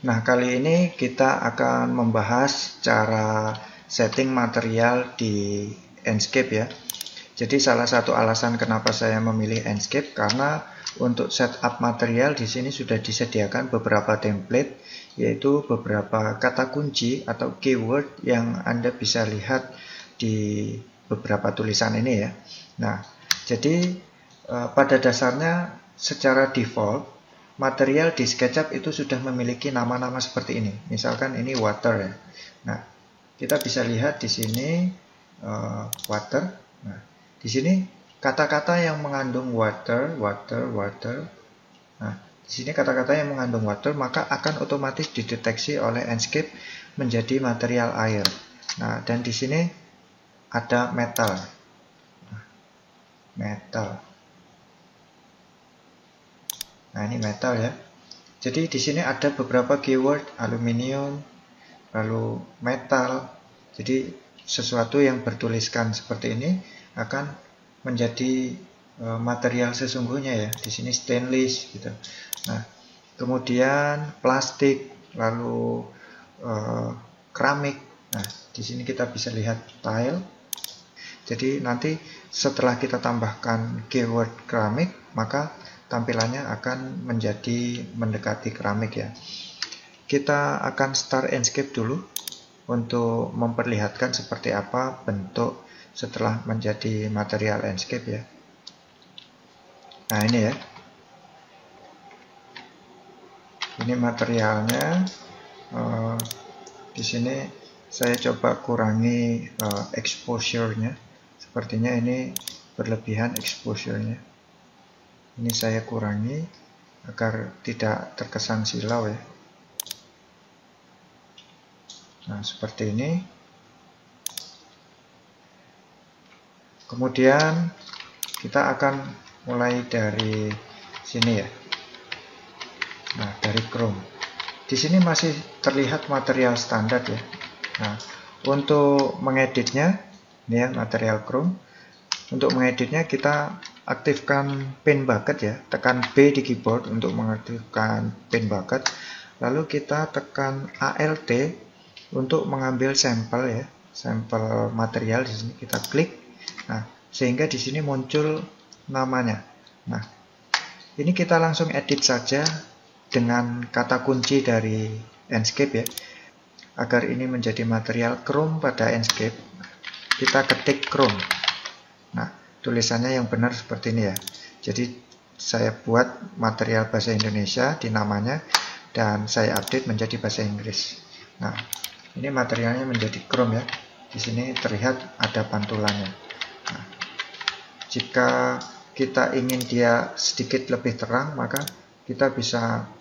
Nah, kali ini kita akan membahas cara setting material di Enscape ya. Jadi salah satu alasan kenapa saya memilih Enscape karena untuk setup material di sini sudah disediakan beberapa template, yaitu beberapa kata kunci atau keyword yang Anda bisa lihat di beberapa tulisan ini ya. Nah, jadi pada dasarnya secara default material di SketchUp itu sudah memiliki nama-nama seperti ini. Misalkan ini water ya. Nah, kita bisa lihat di sini water. Nah, di sini kata-kata yang mengandung water. Nah, di sini kata-kata yang mengandung water maka akan otomatis dideteksi oleh Enscape menjadi material air. Nah, dan di sini ada metal. Nah, ini metal ya. Jadi di sini ada beberapa keyword aluminium, lalu metal. Jadi sesuatu yang bertuliskan seperti ini akan menjadi material sesungguhnya ya. Di sini stainless gitu. Nah, kemudian plastik, lalu keramik. Nah, di sini kita bisa lihat tile. Jadi nanti setelah kita tambahkan keyword keramik, maka tampilannya akan menjadi mendekati keramik ya. Kita akan start Enscape dulu untuk memperlihatkan seperti apa bentuk setelah menjadi material Enscape ya. Nah, ini ya. Ini materialnya. Di sini saya coba kurangi exposure-nya. Sepertinya ini berlebihan exposure-nya. Ini saya kurangi agar tidak terkesan silau ya. Nah, seperti ini. Kemudian kita akan mulai dari sini ya. Nah, dari Chrome. Di sini masih terlihat material standar ya. Nah, untuk mengeditnya, ini ya material Chrome. Untuk mengeditnya kita aktifkan Paint Bucket ya. Tekan B di keyboard untuk mengaktifkan Paint Bucket. Lalu kita tekan Alt untuk mengambil sampel ya, sampel material. Di sini kita klik. Nah, sehingga di sini muncul namanya. Nah, ini kita langsung edit saja dengan kata kunci dari Enscape ya. Agar ini menjadi material Chrome pada Enscape, kita ketik Chrome. Nah, tulisannya yang benar seperti ini ya. Jadi saya buat material bahasa Indonesia di namanya dan saya update menjadi bahasa Inggris. Nah, ini materialnya menjadi Chrome ya. Di sini terlihat ada pantulannya. Nah, jika kita ingin dia sedikit lebih terang, maka kita bisa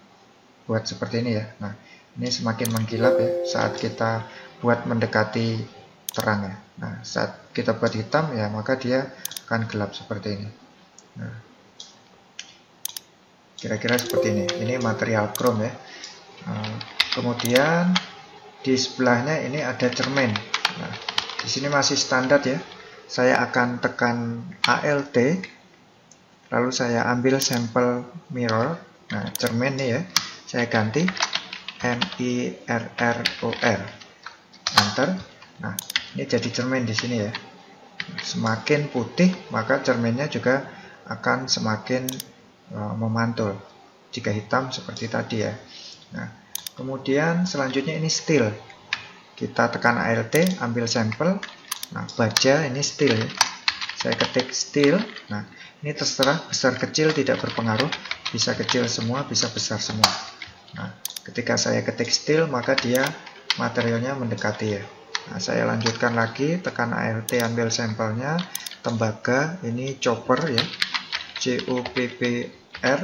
buat seperti ini ya. Nah, ini semakin mengkilap ya saat kita buat mendekati terang ya. Nah, saat kita buat hitam ya, maka dia akan gelap seperti ini. Nah, kira-kira seperti ini. Ini material Chrome ya. Nah, kemudian di sebelahnya ini ada cermin. Nah, di sini masih standar ya. Saya akan tekan Alt, lalu saya ambil sampel mirror. Nah, cermin nih ya. Saya ganti MIRROR. Enter. Nah, ini jadi cermin di sini ya. Semakin putih, maka cerminnya juga akan semakin memantul. Jika hitam seperti tadi ya. Nah, kemudian selanjutnya ini steel. Kita tekan Alt, ambil sampel. Nah, baja ini steel ya. Saya ketik steel. Nah, ini terserah besar kecil tidak berpengaruh. Bisa kecil semua, bisa besar semua. Nah, ketika saya ketik steel, maka dia materialnya mendekati ya. Nah, saya lanjutkan lagi, tekan Alt, ambil sampelnya, tembaga, ini chopper ya, COPPR,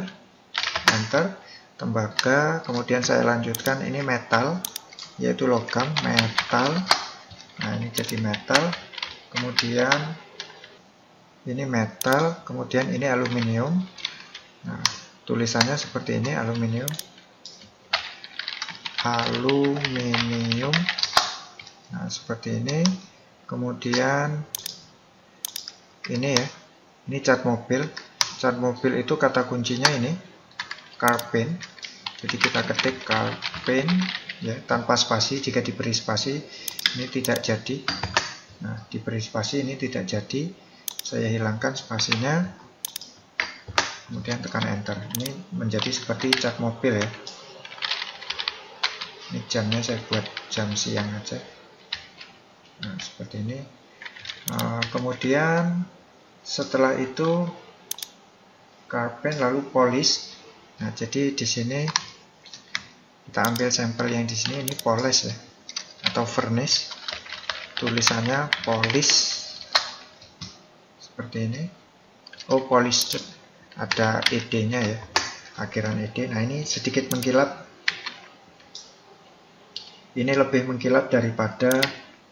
enter, tembaga, kemudian saya lanjutkan, ini metal, yaitu logam, metal, nah ini jadi metal, kemudian ini metal, kemudian ini aluminium, nah tulisannya seperti ini, aluminium, nah seperti ini. Kemudian ini ya, ini cat mobil itu kata kuncinya ini car paint. Jadi kita ketik Carpaint ya, tanpa spasi. Jika diberi spasi ini tidak jadi. Nah, diberi spasi ini tidak jadi. Saya hilangkan spasinya, kemudian tekan enter. Ini menjadi seperti cat mobil ya. Ini jamnya saya buat jam siang aja. Nah, seperti ini. Kemudian setelah itu Carpaint lalu polish. Nah, jadi di sini kita ambil sampel yang di sini, ini polish ya, atau varnish. Tulisannya polish seperti ini. Oh, polished, ada ed-nya ya, akhiran ed. Nah, ini sedikit mengkilap. Ini lebih mengkilap daripada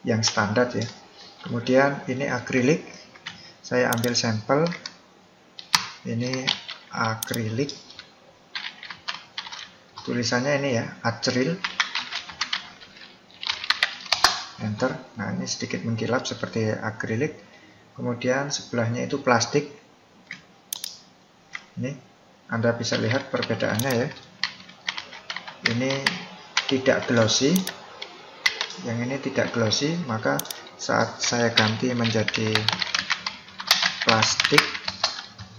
yang standar ya. Kemudian ini akrilik. Saya ambil sampel. Ini akrilik. Tulisannya ini ya, acryl. Enter. Nah, ini sedikit mengkilap seperti akrilik. Kemudian sebelahnya itu plastik. Ini Anda bisa lihat perbedaannya ya. Ini tidak glossy, yang ini tidak glossy, maka saat saya ganti menjadi plastik,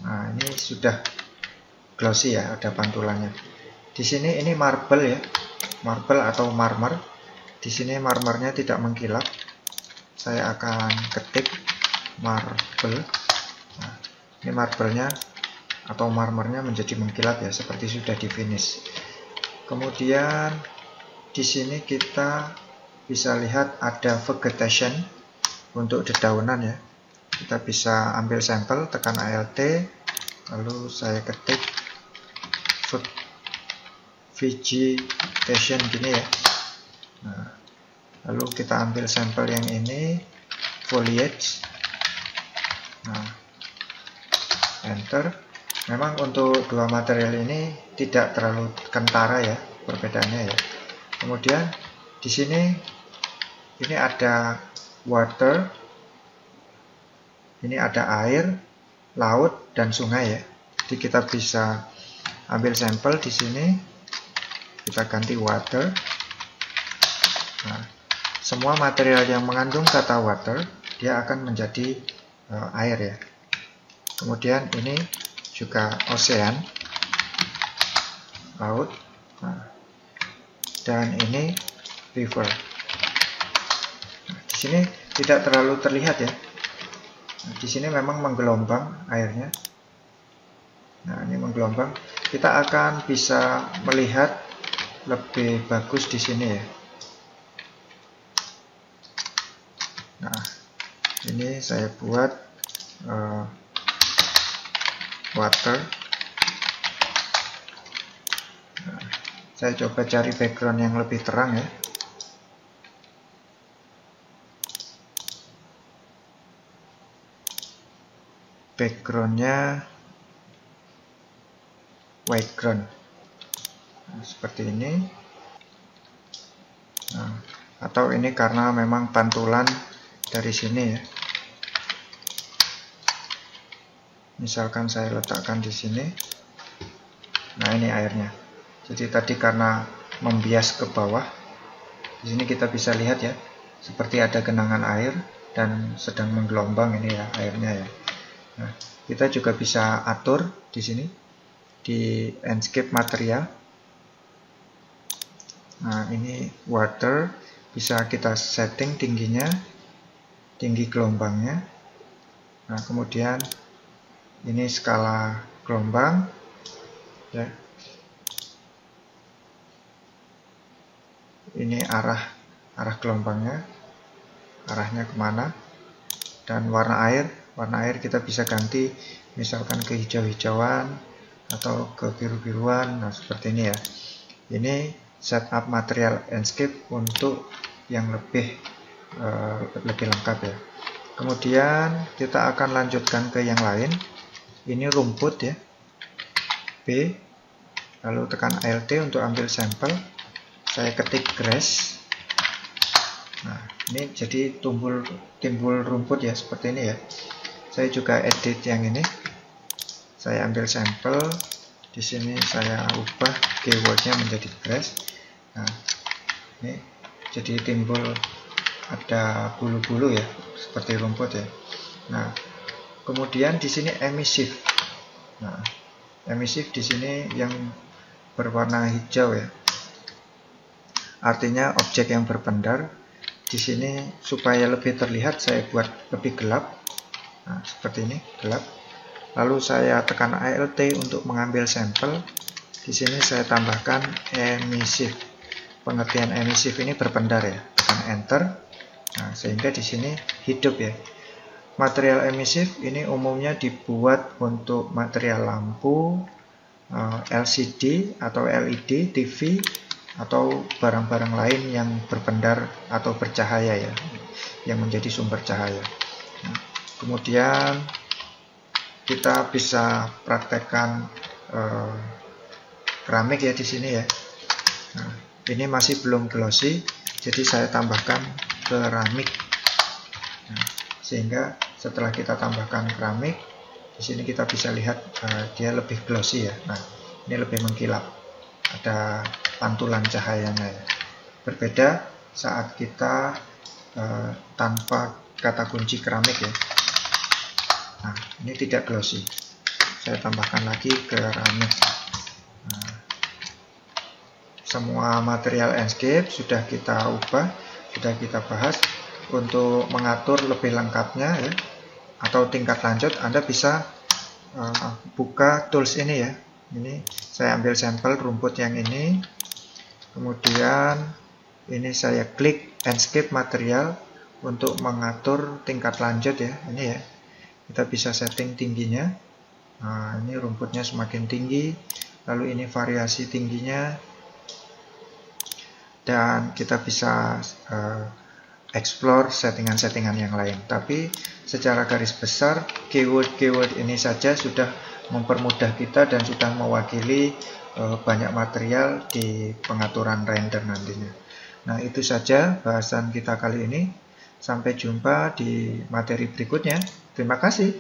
nah ini sudah glossy ya, ada pantulannya. Di sini ini marble ya, marble atau marmer. Di sini marmernya tidak mengkilap. Saya akan ketik marble. Nah, ini marblenya atau marmernya menjadi mengkilap ya, seperti sudah di finish. Kemudian di sini kita bisa lihat ada vegetation untuk dedaunan ya. Kita bisa ambil sampel, tekan Alt, lalu saya ketik vegetation gini ya. Nah, lalu kita ambil sampel yang ini, foliage. Nah, enter. Memang untuk dua material ini tidak terlalu kentara ya perbedaannya ya. Kemudian di sini ini ada water, ini ada air, laut dan sungai ya. Jadi kita bisa ambil sampel di sini, kita ganti water. Nah, semua material yang mengandung kata water dia akan menjadi air ya. Kemudian ini juga ocean, laut. Nah, dan ini river. Nah, di sini tidak terlalu terlihat ya. Nah, di sini memang menggelombang airnya. Nah, ini menggelombang. Kita akan bisa melihat lebih bagus di sini ya. Nah, ini saya buat water. Nah, saya coba cari background yang lebih terang ya. Backgroundnya white ground. Nah, seperti ini. Nah, atau ini karena memang pantulan dari sini ya. Misalkan saya letakkan di sini. Nah, ini airnya. Jadi tadi karena membias ke bawah, di sini kita bisa lihat ya, seperti ada genangan air dan sedang menggelombang ini ya airnya ya. Nah, kita juga bisa atur di sini di landscape material. Nah, ini water, bisa kita setting tingginya, tinggi gelombangnya. Nah, kemudian ini skala gelombang ya. Ini arah gelombangnya, arahnya kemana, dan warna air kita bisa ganti misalkan ke hijau-hijauan atau ke biru-biruan. Nah, seperti ini ya. Ini setup material landscape untuk yang lebih lengkap ya. Kemudian kita akan lanjutkan ke yang lain. Ini rumput ya, B, lalu tekan Alt untuk ambil sampel. Saya ketik grass. Nah, ini jadi timbul rumput ya, seperti ini ya. Saya juga edit yang ini. Saya ambil sampel Di sini saya ubah keywordnya menjadi grass. Nah, ini jadi timbul ada bulu-bulu ya, seperti rumput ya. Nah, kemudian di sini emissive. Nah, emissive di sini yang berwarna hijau ya. Artinya objek yang berpendar. Di sini supaya lebih terlihat saya buat lebih gelap. Nah, seperti ini, gelap. Lalu saya tekan Alt untuk mengambil sampel. Di sini saya tambahkan emissive. Pengertian emissive ini berpendar ya. Tekan Enter. Nah, sehingga di sini hidup ya. Material emissive ini umumnya dibuat untuk material lampu, LCD atau LED, TV, atau barang-barang lain yang berpendar atau bercahaya ya, yang menjadi sumber cahaya. Nah, kemudian kita bisa praktekkan keramik ya di sini ya. Nah, ini masih belum glossy, jadi saya tambahkan keramik. Nah, sehingga setelah kita tambahkan keramik, di sini kita bisa lihat dia lebih glossy ya. Nah, ini lebih mengkilap, ada pantulan cahayanya ya. Berbeda saat kita tanpa kata kunci keramik ya. Nah, ini tidak glossy. Saya tambahkan lagi keramik. Nah, semua material Enscape sudah kita ubah, sudah kita bahas. Untuk mengatur lebih lengkapnya ya, atau tingkat lanjut, Anda bisa buka tools ini ya. Ini saya ambil sampel rumput yang ini, kemudian ini saya klik Enscape material untuk mengatur tingkat lanjut ya. Ini ya, kita bisa setting tingginya. Nah, ini rumputnya semakin tinggi, lalu ini variasi tingginya, dan kita bisa explore settingan-settingan yang lain. Tapi secara garis besar keyword-keyword ini saja sudah mempermudah kita dan sudah mewakili banyak material di pengaturan render nantinya. Nah, itu saja bahasan kita kali ini. Sampai jumpa di materi berikutnya. Terima kasih.